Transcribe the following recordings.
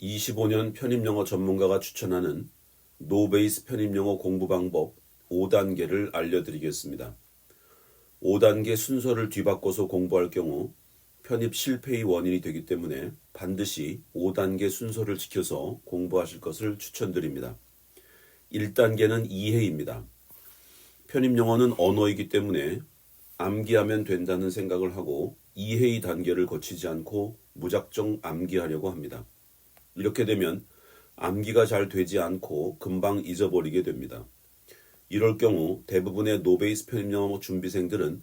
25년 편입영어 전문가가 추천하는 노베이스 편입영어 공부 방법 5단계를 알려드리겠습니다. 5단계 순서를 뒤바꿔서 공부할 경우 편입 실패의 원인이 되기 때문에 반드시 5단계 순서를 지켜서 공부하실 것을 추천드립니다. 1단계는 이해입니다. 편입영어는 언어이기 때문에 암기하면 된다는 생각을 하고 이해의 단계를 거치지 않고 무작정 암기하려고 합니다. 이렇게 되면 암기가 잘 되지 않고 금방 잊어버리게 됩니다. 이럴 경우 대부분의 노베이스 편입영어 준비생들은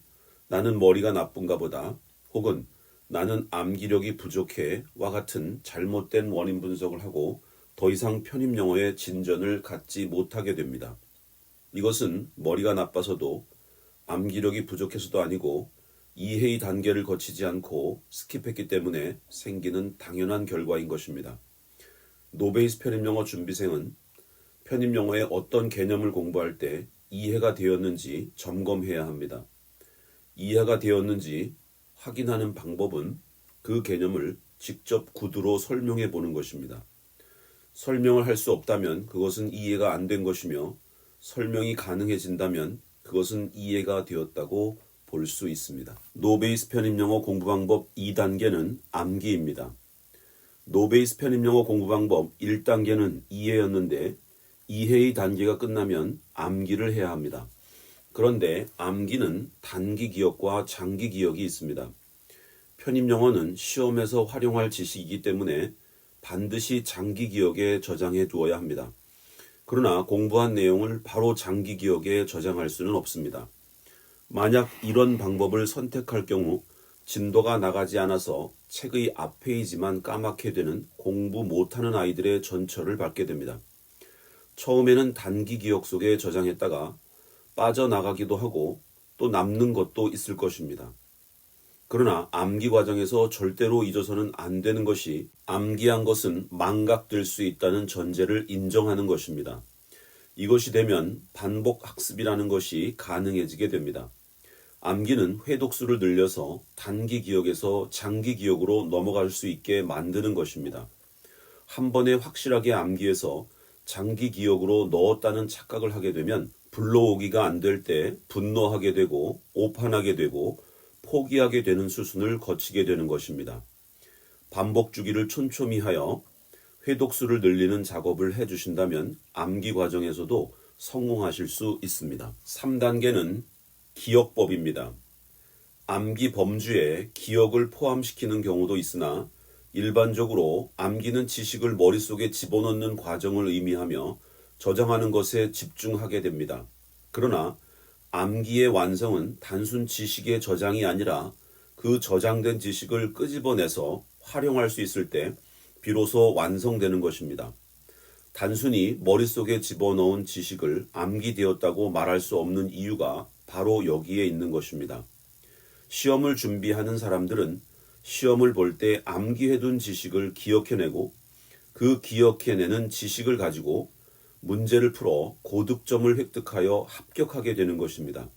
나는 머리가 나쁜가 보다 혹은 나는 암기력이 부족해와 같은 잘못된 원인 분석을 하고 더 이상 편입영어에 진전을 갖지 못하게 됩니다. 이것은 머리가 나빠서도 암기력이 부족해서도 아니고 이해의 단계를 거치지 않고 스킵했기 때문에 생기는 당연한 결과인 것입니다. 노베이스 편입영어 준비생은 편입영어의 어떤 개념을 공부할 때 이해가 되었는지 점검해야 합니다. 이해가 되었는지 확인하는 방법은 그 개념을 직접 구두로 설명해 보는 것입니다. 설명을 할 수 없다면 그것은 이해가 안 된 것이며 설명이 가능해진다면 그것은 이해가 되었다고 볼 수 있습니다. 노베이스 편입영어 공부 방법 2단계는 암기입니다. 노베이스 편입영어 공부 방법 1단계는 이해였는데 이해의 단계가 끝나면 암기를 해야 합니다. 그런데 암기는 단기 기억과 장기 기억이 있습니다. 편입영어는 시험에서 활용할 지식이기 때문에 반드시 장기 기억에 저장해 두어야 합니다. 그러나 공부한 내용을 바로 장기 기억에 저장할 수는 없습니다. 만약 이런 방법을 선택할 경우 진도가 나가지 않아서 책의 앞페이지만 까맣게 되는 공부 못하는 아이들의 전철을 밟게 됩니다. 처음에는 단기 기억 속에 저장했다가 빠져나가기도 하고 또 남는 것도 있을 것입니다. 그러나 암기 과정에서 절대로 잊어서는 안 되는 것이 암기한 것은 망각될 수 있다는 전제를 인정하는 것입니다. 이것이 되면 반복 학습이라는 것이 가능해지게 됩니다. 암기는 회독수를 늘려서 단기 기억에서 장기 기억으로 넘어갈 수 있게 만드는 것입니다. 한 번에 확실하게 암기해서 장기 기억으로 넣었다는 착각을 하게 되면 불러오기가 안 될 때 분노하게 되고 오판하게 되고 포기하게 되는 수순을 거치게 되는 것입니다. 반복 주기를 촘촘히 하여 회독수를 늘리는 작업을 해주신다면 암기 과정에서도 성공하실 수 있습니다. 3단계는 기억법입니다. 암기 범주에 기억을 포함시키는 경우도 있으나 일반적으로 암기는 지식을 머릿속에 집어넣는 과정을 의미하며 저장하는 것에 집중하게 됩니다. 그러나 암기의 완성은 단순 지식의 저장이 아니라 그 저장된 지식을 끄집어내서 활용할 수 있을 때 비로소 완성되는 것입니다. 단순히 머릿속에 집어넣은 지식을 암기되었다고 말할 수 없는 이유가 바로 여기에 있는 것입니다. 시험을 준비하는 사람들은 시험을 볼 때 암기해둔 지식을 기억해내고 그 기억해내는 지식을 가지고 문제를 풀어 고득점을 획득하여 합격하게 되는 것입니다.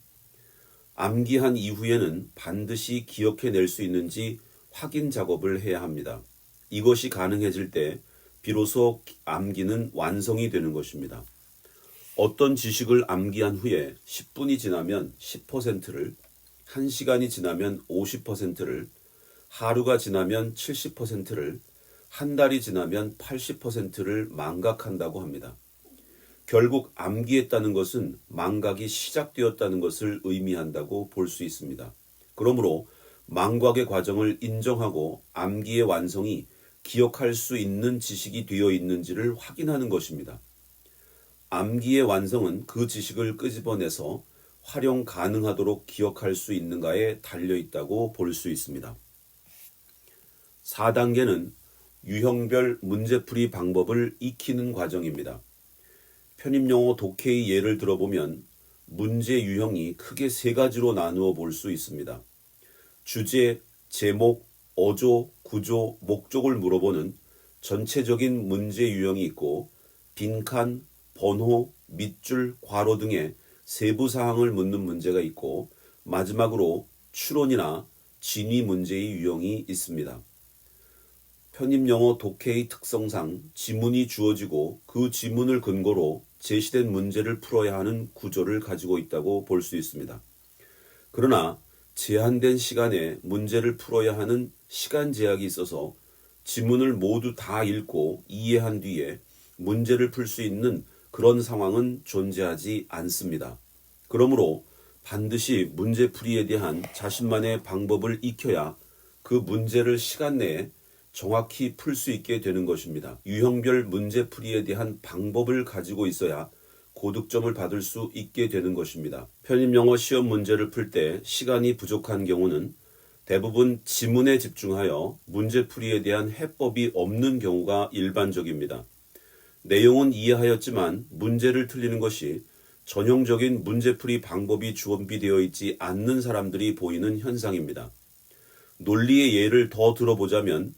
암기한 이후에는 반드시 기억해낼 수 있는지 확인 작업을 해야 합니다. 이것이 가능해질 때 비로소 암기는 완성이 되는 것입니다. 어떤 지식을 암기한 후에 10분이 지나면 10%를, 1시간이 지나면 50%를, 하루가 지나면 70%를, 한 달이 지나면 80%를 망각한다고 합니다. 결국 암기했다는 것은 망각이 시작되었다는 것을 의미한다고 볼 수 있습니다. 그러므로 망각의 과정을 인정하고 암기의 완성이 기억할 수 있는 지식이 되어 있는지를 확인하는 것입니다. 암기의 완성은 그 지식을 끄집어내서 활용 가능하도록 기억할 수 있는가에 달려있다고 볼 수 있습니다. 4단계는 유형별 문제풀이 방법을 익히는 과정입니다. 편입영어 독해의 예를 들어보면 문제 유형이 크게 3가지로 나누어 볼 수 있습니다. 주제, 제목, 어조, 구조, 목적을 물어보는 전체적인 문제 유형이 있고 빈칸, 번호, 밑줄, 괄호 등의 세부 사항을 묻는 문제가 있고 마지막으로 추론이나 진위 문제의 유형이 있습니다. 편입영어 독해의 특성상 지문이 주어지고 그 지문을 근거로 제시된 문제를 풀어야 하는 구조를 가지고 있다고 볼 수 있습니다. 그러나 제한된 시간에 문제를 풀어야 하는 시간 제약이 있어서 지문을 모두 다 읽고 이해한 뒤에 문제를 풀 수 있는 그런 상황은 존재하지 않습니다. 그러므로 반드시 문제풀이에 대한 자신만의 방법을 익혀야 그 문제를 시간 내에 정확히 풀 수 있게 되는 것입니다. 유형별 문제풀이에 대한 방법을 가지고 있어야 고득점을 받을 수 있게 되는 것입니다. 편입영어 시험 문제를 풀 때 시간이 부족한 경우는 대부분 지문에 집중하여 문제풀이에 대한 해법이 없는 경우가 일반적입니다. 내용은 이해하였지만 문제를 틀리는 것이 전형적인 문제풀이 방법이 준비되어 있지 않는 사람들이 보이는 현상입니다. 논리의 예를 더 들어보자면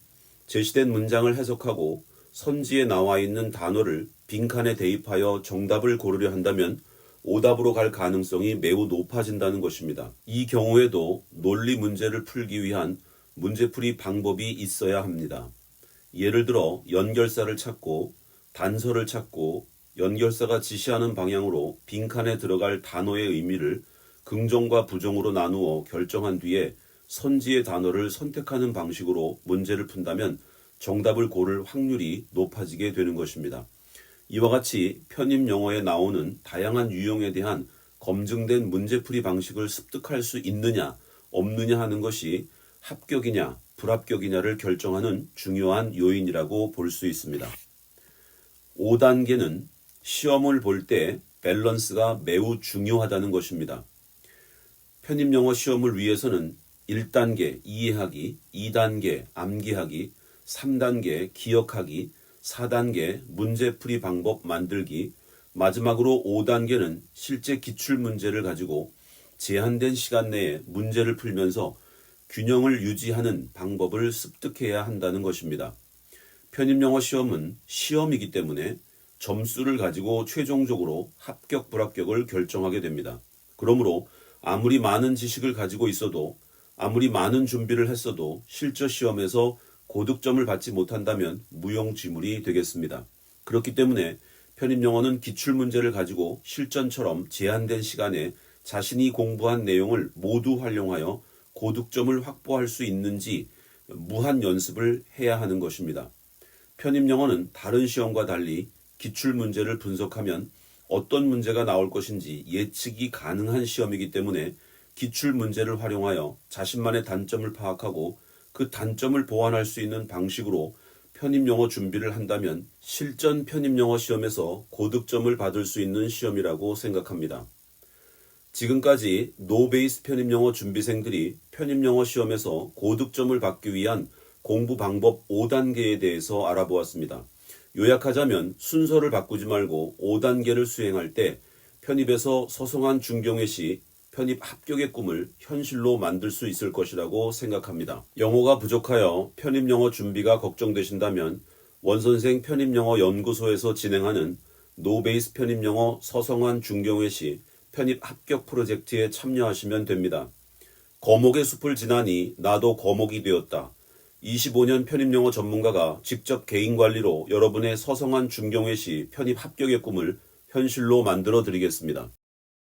제시된 문장을 해석하고 선지에 나와 있는 단어를 빈칸에 대입하여 정답을 고르려 한다면 오답으로 갈 가능성이 매우 높아진다는 것입니다. 이 경우에도 논리 문제를 풀기 위한 문제풀이 방법이 있어야 합니다. 예를 들어 연결사를 찾고 단서를 찾고 연결사가 지시하는 방향으로 빈칸에 들어갈 단어의 의미를 긍정과 부정으로 나누어 결정한 뒤에 선지의 단어를 선택하는 방식으로 문제를 푼다면 정답을 고를 확률이 높아지게 되는 것입니다. 이와 같이 편입영어에 나오는 다양한 유형에 대한 검증된 문제풀이 방식을 습득할 수 있느냐 없느냐 하는 것이 합격이냐 불합격이냐를 결정하는 중요한 요인이라고 볼 수 있습니다. 5단계는 시험을 볼 때 밸런스가 매우 중요하다는 것입니다. 편입영어 시험을 위해서는 1단계 이해하기, 2단계 암기하기, 3단계 기억하기, 4단계 문제풀이 방법 만들기, 마지막으로 5단계는 실제 기출문제를 가지고 제한된 시간 내에 문제를 풀면서 균형을 유지하는 방법을 습득해야 한다는 것입니다. 편입영어 시험은 시험이기 때문에 점수를 가지고 최종적으로 합격, 불합격을 결정하게 됩니다. 그러므로 아무리 많은 지식을 가지고 있어도 아무리 많은 준비를 했어도 실전 시험에서 고득점을 받지 못한다면 무용지물이 되겠습니다. 그렇기 때문에 편입영어는 기출문제를 가지고 실전처럼 제한된 시간에 자신이 공부한 내용을 모두 활용하여 고득점을 확보할 수 있는지 무한 연습을 해야 하는 것입니다. 편입영어는 다른 시험과 달리 기출문제를 분석하면 어떤 문제가 나올 것인지 예측이 가능한 시험이기 때문에 기출문제를 활용하여 자신만의 단점을 파악하고 그 단점을 보완할 수 있는 방식으로 편입영어 준비를 한다면 실전 편입영어 시험에서 고득점을 받을 수 있는 시험이라고 생각합니다. 지금까지 노베이스 편입영어 준비생들이 편입영어 시험에서 고득점을 받기 위한 공부 방법 5단계에 대해서 알아보았습니다. 요약하자면 순서를 바꾸지 말고 5단계를 수행할 때 편입에서 서성한 중경외 시 편입 합격의 꿈을 현실로 만들 수 있을 것이라고 생각합니다. 영어가 부족하여 편입영어 준비가 걱정되신다면 원선생 편입영어 연구소에서 진행하는 노베이스 편입영어 서성한 중경외 시 편입 합격 프로젝트에 참여하시면 됩니다. 거목의 숲을 지나니 나도 거목이 되었다. 25년 편입영어 전문가가 직접 개인 관리로 여러분의 서성한 중경외 시 편입 합격의 꿈을 현실로 만들어 드리겠습니다.